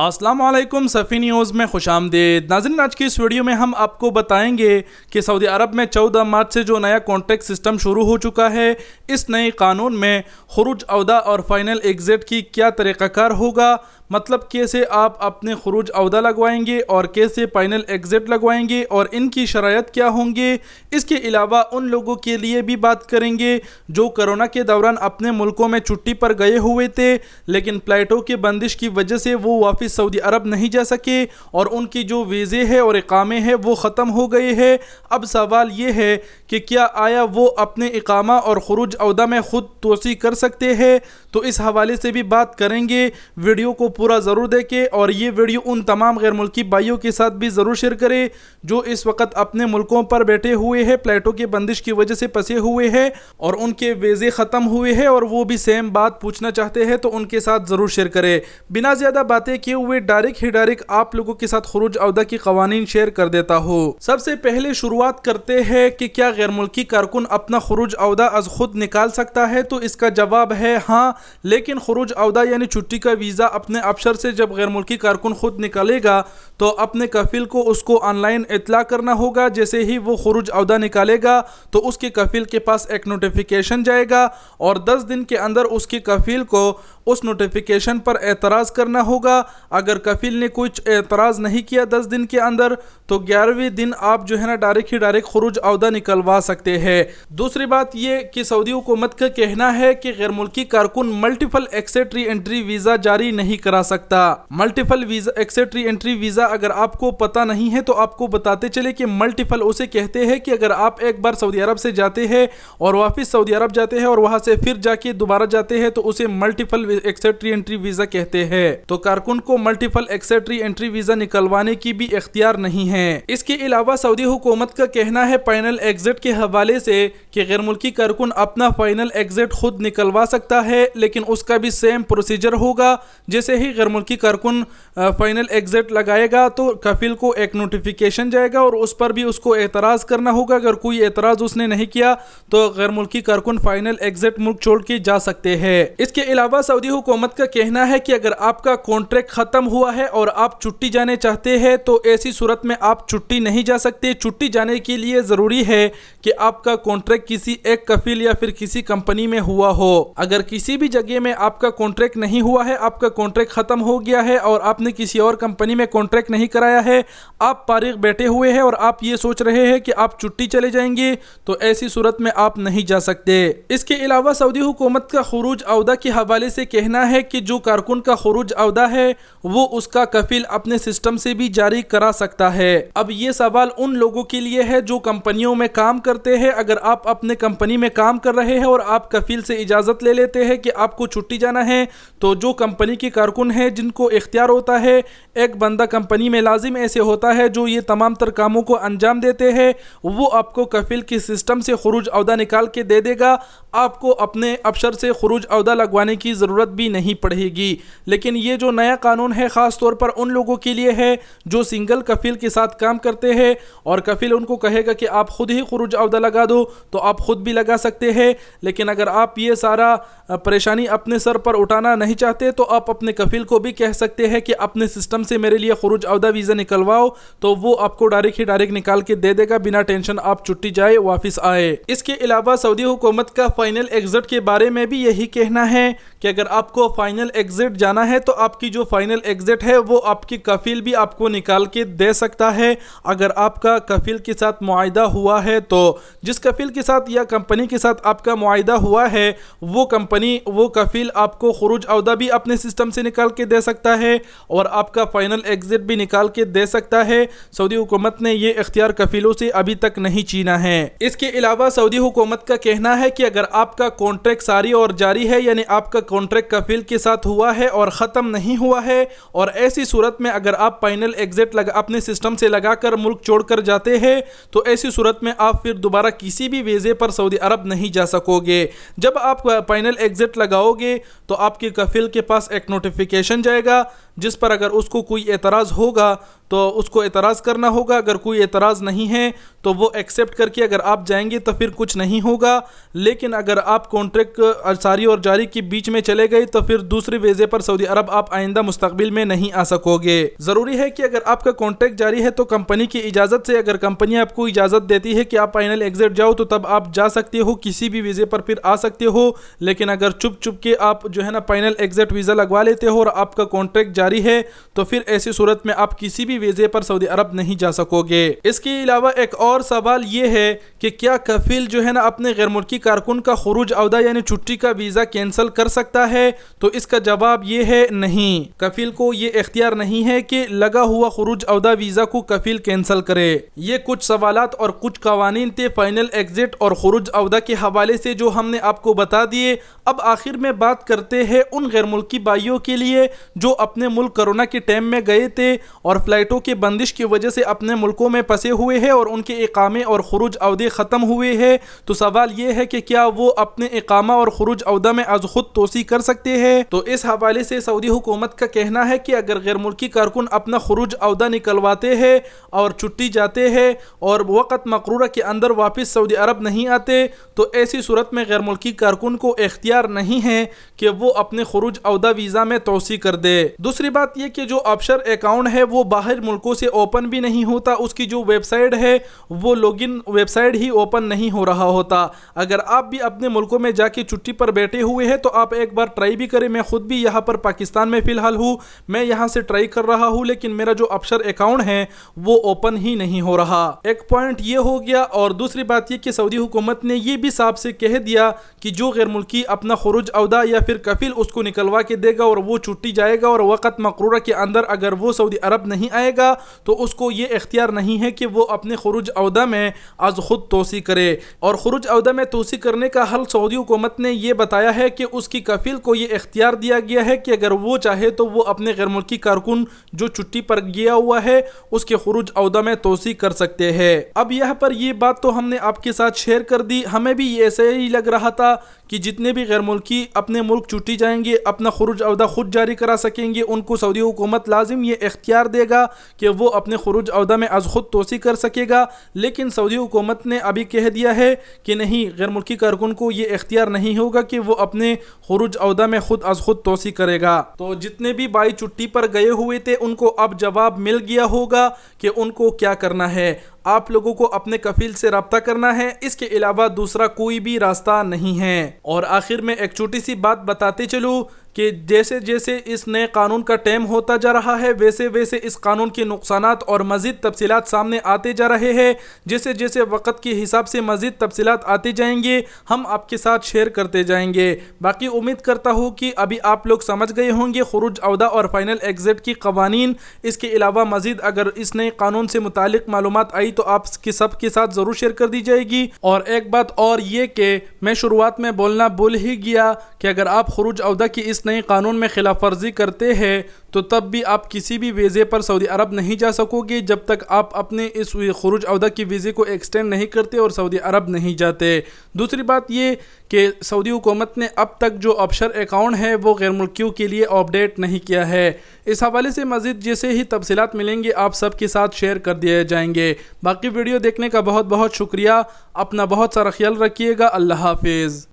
अस्सलाम वालेकुम सफ़ी न्यूज़ में खुश आमदीद। नाज़रीन, आज की इस वीडियो में हम आपको बताएंगे कि सऊदी अरब में 14 मार्च से जो नया कॉन्ट्रैक्ट सिस्टम शुरू हो चुका है, इस नए कानून में खुरूज अहदा और फ़ाइनल एग्ज़िट की क्या तरीक़ाकार होगा। मतलब कैसे आप अपने खुरूज अहदा लगवाएंगे और कैसे फ़ाइनल एग्ज़िट लगवाएंगे और इनकी शरायत क्या होंगे। इसके अलावा उन लोगों के लिए भी बात करेंगे जो कोरोना के दौरान अपने मुल्कों में छुट्टी पर गए हुए थे, लेकिन फ़्लाइटों की बंदिश की वजह से वो वापस सऊदी अरब नहीं जा सके और उनकी जो वीज़े है और इकामे हैं वो ख़त्म हो गए हैं। अब सवाल ये है कि क्या आया वो अपने इकामा और खुरूज अहदा में ख़ुद तोसी कर सकते हैं। तो इस हवाले से भी बात करेंगे। वीडियो को पूरा ज़रूर देखें और ये वीडियो उन तमाम गैर मुल्की भाइयों के साथ भी ज़रूर शेयर करें जो इस वक्त अपने मुल्कों पर बैठे हुए हैं, फ़्लाइटों की बंदिश की वजह से फंसे हुए हैं और उनके वीज़े ख़त्म हुए हैं और वो भी सेम बात पूछना चाहते हैं, तो उनके साथ ज़रूर शेयर करें। बिना ज़्यादा बातें किए हुए डायरेक्ट आप लोगों के साथ खुरूज अहदा की कवानीन शेयर कर देता हूँ। सबसे पहले शुरुआत करते हैं कि क्या गैर मुल्की कारकुन अपना खुरूज अहदा अज खुद निकाल सकता है। तो इसका जवाब है हाँ, लेकिन खुरूज अहदा यानी छुट्टी का वीज़ा अपने अफसर से जब गैर मुल्की कारकुन खुद निकालेगा तो अपने कफिल को उसको ऑनलाइन इतला करना होगा। जैसे ही वो खुरूज अहदा निकालेगा तो उसके कफिल के पास एक नोटिफिकेशन जाएगा और 10 दिन के अंदर उसके कफिल को उस नोटिफिकेशन पर एतराज़ करना होगा। अगर कफिल ने कुछ एतराज़ नहीं किया 10 दिन के अंदर तो 11वें दिन आप जो है ना डायरेक्ट खुरूज अहदा निकलवा सकते हैं। दूसरी बात ये कि सऊदी हुकूमत का कहना है कि गैर मुल्की कारकुन मल्टीपल एक्सेट री एंट्री वीज़ा जारी नहीं करा सकता। Multiple visa एक्सेट re entry visa अगर आपको पता नहीं है तो आपको बताते चले कि मल्टीपल उसे कहते हैं कि अगर आप एक बार सऊदी अरब से जाते हैं और वापस सऊदी अरब जाते हैं और वहाँ से फिर जाके दोबारा जाते हैं तो उसे मल्टीपल एक्सेट री एंट्री वीज़ा कहते हैं। तो कारकुन को मल्टीपल एक्सेट री एंट्री वीज़ा निकलवाने की भी इख्तियार नहीं है। इसके अलावा सऊदी हुकूमत का कहना है फाइनल एग्जिट के हवाले से कि गैर मुल्की कारकुन अपना फाइनल एग्जिट खुद निकलवा सकता है, लेकिन उसका भी सेम प्रोसीजर होगा। जैसे ही गैर मुल्की कारकुन फाइनल एग्जिट लगाएगा तो कफिल को एक नोटिफिकेशन जाएगा और उस पर भी उसको एतराज़ करना होगा। अगर कोई एतराज़ उसने नहीं किया तो गैर मुल्की कारकुन फाइनल एग्जिट मुल्क छोड़ के जा सकते हैं। इसके अलावा सऊदी हुकूमत का कहना है कि अगर आपका कॉन्ट्रैक्ट ख़त्म हुआ है और आप छुट्टी जाने चाहते हैं तो ऐसी सूरत में आप छुट्टी नहीं जा सकते। छुट्टी जाने के लिए ज़रूरी है कि आपका कॉन्ट्रैक्ट किसी एक कफिल या फिर किसी कंपनी में हुआ हो। अगर किसी भी जगह में आपका कॉन्ट्रैक्ट नहीं हुआ है, आपका कॉन्ट्रैक्ट ख़त्म हो गया है और आपने किसी और कंपनी में कॉन्ट्रैक्ट नहीं कराया है, आप फारिग बैठे हुए हैं और आप ये सोच रहे हैं कि आप छुट्टी चले जाएंगे, तो ऐसी सूरत में आप नहीं जा सकते। इसके अलावा सऊदी हुकूमत का खुरूज अहदा के हवाले से कहना है कि जो कारकुन का खुरूज अहदा है वो उसका कफिल अपने सिस्टम से भी जारी करा सकता है। अब ये सवाल उन लोगों के लिए है जो कंपनियों में काम करते हैं। अगर आप अपने कंपनी में काम कर रहे हैं और आप कफिल से इजाज़त ले लेते हैं कि आपको छुट्टी जाना है, तो जो कंपनी के कारकुन हैं जिनको इख्तियार होता है, एक बंदा कंपनी में लाजिम ऐसे होता है जो ये तमाम तर कामों को अंजाम देते हैं, वो आपको कफिल के सिस्टम से खुरूज अहदा निकाल के दे देगा। आपको अपने अफसर से खुरूज अहदा लगवाने की ज़रूरत भी नहीं पड़ेगी। लेकिन ये जो नया कानून है ख़ास तौर पर उन लोगों के लिए है जो सिंगल कफिल के साथ काम करते हैं और कफिल उनको कहेगा कि आप खुद ही खुरूज अहदा लगा दो, तो आप खुद भी लगा सकते हैं। लेकिन अगर आप ये सारा परेशानी अपने सर पर उठाना नहीं चाहते तो आप अपने कफिल को भी कह सकते हैं कि अपने सिस्टम से मेरे लिए खुरूज अहदा वीज़ा निकलवाओ, तो वो आपको डायरेक्ट निकाल के दे देगा बिना टेंशन आप छुट्टी जाए वापस आए। इसके अलावा सऊदी हुकूमत का फाइनल एग्जिट के बारे में भी यही कहना है कि अगर आपको फाइनल एग्जिट जाना है तो आपकी जो फाइनल एग्जिट है वो आपकी कफिल भी आपको निकाल के दे सकता है। अगर आपका कफिल के साथ मुआहिदा हुआ है तो जिस कफिल के साथ या कंपनी के साथ आपका मुआहिदा हुआ है वो कंपनी वो कफिल आपको खुरूज अहदा भी अपने सिस्टम से निकाल के दे सकता है और आपका फाइनल एग्जिट भी निकाल के दे सकता है। सऊदी हुकूमत ने ये इख्तियार कफिलों से अभी तक नहीं छीना है। इसके अलावा सऊदी हुकूमत का कहना है कि अगर आपका कॉन्ट्रैक्ट सारी और जारी है, यानी आपका कॉन्ट्रैक्ट कफिल के साथ हुआ है और ख़त्म नहीं हुआ है, और ऐसी सूरत में अगर आप फाइनल एग्जिट अपने सिस्टम से लगाकर मुल्क छोड़कर जाते हैं तो ऐसी सूरत में आप फिर दोबारा किसी भी वीज़े पर सऊदी अरब नहीं जा सकोगे। जब आप फाइनल एग्जिट लगाओगे तो आपके कफिल के पास एक नोटिफिकेशन जाएगा جس پر اگر اس کو کوئی اعتراض ہوگا تو اس کو اعتراض کرنا ہوگا. اگر کوئی اعتراض نہیں ہے تو وہ ایکسیپٹ کر کے اگر آپ جائیں گے تو پھر کچھ نہیں ہوگا. لیکن اگر آپ کانٹریکٹ ساری اور جاری کے بیچ میں چلے گئے تو پھر دوسرے ویزے پر سعودی عرب آپ آئندہ مستقبل میں نہیں آ سکو گے. ضروری ہے کہ اگر آپ کا کانٹریکٹ جاری ہے تو کمپنی کی اجازت سے, اگر کمپنی آپ کو اجازت دیتی ہے کہ آپ فائنل ایگزٹ جاؤ تو تب آپ جا سکتے ہو, کسی بھی ویزے پر پھر آ سکتے ہو. لیکن اگر چپ چپ کے آپ جو ہے نا فائنل ایگزٹ ویزا لگوا لیتے ہو اور آپ کا کانٹریکٹ جاری ہے تو پھر ایسی صورت میں آپ کسی بھی ویزے پر سعودی عرب نہیں جا سکو گے. اس کے علاوہ ایک اور سوال یہ ہے کہ کیا کفیل جو ہے نا اپنے غیر ملکی کارکن کا خروج عودہ یعنی چھٹی کا ویزا کینسل کر سکتا ہے؟ تو اس کا جواب یہ ہے نہیں. کفیل کو یہ اختیار نہیں ہے کہ لگا ہوا خروج عودہ ویزا کو کفیل کینسل کرے. یہ کچھ سوالات اور کچھ قوانین تھے فائنل ایگزٹ اور خروج عودہ کے حوالے سے جو ہم نے آپ کو بتا دیے. اب آخر میں بات کرتے ہیں ان غیر ملکی بھائیوں کے لیے جو اپنے ملک کرونا کے ٹائم میں گئے تھے اور فلائٹوں کی بندش کی وجہ سے اپنے ملکوں میں پھنسے ہوئے ہیں اور ان کے اقامے اور خروج عودے ختم ہوئے ہیں. تو سوال یہ ہے کہ کیا وہ اپنے اقامہ اور خروج عودہ میں از خود توسیع کر سکتے ہیں؟ تو اس حوالے سے سعودی حکومت کا کہنا ہے کہ اگر غیر ملکی کارکن اپنا خروج عودہ نکلواتے ہیں اور چھٹی جاتے ہیں اور وقت مقررہ کے اندر واپس سعودی عرب نہیں آتے تو ایسی صورت میں غیر ملکی کارکن کو اختیار نہیں ہے کہ وہ اپنے خروج عودہ ویزا میں توسیع کر دے. دوسری بات یہ کہ جو آفشور اکاؤنٹ ہے وہ باہر ملکوں سے اوپن بھی نہیں ہوتا, اس کی جو ویب سائٹ ہے وہ لاگن ویب سائٹ ہی اوپن نہیں ہو رہا ہوتا. اگر آپ بھی اپنے ملکوں میں جا کے چھٹی پر بیٹھے ہوئے ہیں تو آپ ایک بار ٹرائی بھی کریں. میں خود بھی یہاں پر پاکستان میں فی الحال ہوں, میں یہاں سے ٹرائی کر رہا ہوں لیکن میرا جو آفشور اکاؤنٹ ہے وہ اوپن ہی نہیں ہو رہا. ایک پوائنٹ یہ ہو گیا. اور دوسری بات یہ کہ سعودی حکومت نے یہ بھی صاحب سے کہہ دیا کہ جو غیر ملکی اپنا خروج عودہ یا پھر کفیل اس کو نکلوا کے دے گا اور وہ چھٹی جائے گا اور وقت مقررہ کے اندر اگر وہ سعودی عرب نہیں آئے گا تو اس کو یہ اختیار نہیں ہے کہ وہ اپنے خروج عودہ میں از خود توسیع کرے. اور خروج عودہ میں توسیع کرنے کا حل سعودی حکومت نے یہ بتایا ہے کہ اس کی کفیل کو یہ اختیار دیا گیا ہے کہ اگر وہ چاہے تو وہ اپنے غیر ملکی کارکن جو چھٹی پر گیا ہوا ہے اس کے خروج عودہ میں توسیع کر سکتے ہیں. اب یہاں پر یہ بات تو ہم نے آپ کے ساتھ شیئر کر دی. ہمیں بھی ایسے ہی لگ رہا تھا کہ جتنے بھی غیر ملکی اپنے ملک چھٹی جائیں گے اپنا خروج عودہ خود جاری کرا سکیں گے, ان کو سعودی حکومت لازم یہ اختیار دے گا کہ وہ اپنے خروج عودہ میں از خود توسیع کر سکے گا. لیکن سعودی حکومت نے ابھی کہہ دیا ہے کہ نہیں, غیر ملکی کارکن کو یہ اختیار نہیں ہوگا کہ وہ اپنے خروج عودہ میں خود از خود توسیع کرے گا. تو جتنے بھی بھائی چھٹی پر گئے ہوئے تھے ان کو اب جواب مل گیا ہوگا کہ ان کو کیا کرنا ہے. آپ لوگوں کو اپنے کفیل سے رابطہ کرنا ہے, اس کے علاوہ دوسرا کوئی بھی راستہ نہیں ہے. اور آخر میں ایک چھوٹی سی بات بتاتے چلوں کہ جیسے جیسے اس نئے قانون کا ٹائم ہوتا جا رہا ہے ویسے ویسے اس قانون کے نقصانات اور مزید تفصیلات سامنے آتے جا رہے ہیں. جیسے جیسے وقت کے حساب سے مزید تفصیلات آتے جائیں گے ہم آپ کے ساتھ شیئر کرتے جائیں گے. باقی امید کرتا ہوں کہ ابھی آپ لوگ سمجھ گئے ہوں گے خروج عودہ اور فائنل ایگزٹ کی قوانین. اس کے علاوہ مزید اگر اس نئے قانون سے متعلق معلومات آئی تو آپ کے سب کے ساتھ ضرور شیئر کر دی جائے گی. اور ایک بات اور یہ کہ میں شروعات میں بولنا بھول ہی گیا کہ اگر آپ خروج عودہ کی اس نئے قانون میں خلاف ورزی کرتے ہیں تو تب بھی آپ کسی بھی ویزے پر سعودی عرب نہیں جا سکو گے جب تک آپ اپنے اس خروج عودہ کی ویزے کو ایکسٹینڈ نہیں کرتے اور سعودی عرب نہیں جاتے. دوسری بات یہ کہ سعودی حکومت نے اب تک جو آفشور اکاؤنٹ ہے وہ غیر ملکیوں کے لیے اپڈیٹ نہیں کیا ہے. اس حوالے سے مزید جیسے ہی تفصیلات ملیں گے آپ سب کے ساتھ شیئر کر دیے جائیں گے. باقی ویڈیو دیکھنے کا بہت بہت شکریہ. اپنا بہت سارا خیال رکھیے گا. اللہ حافظ.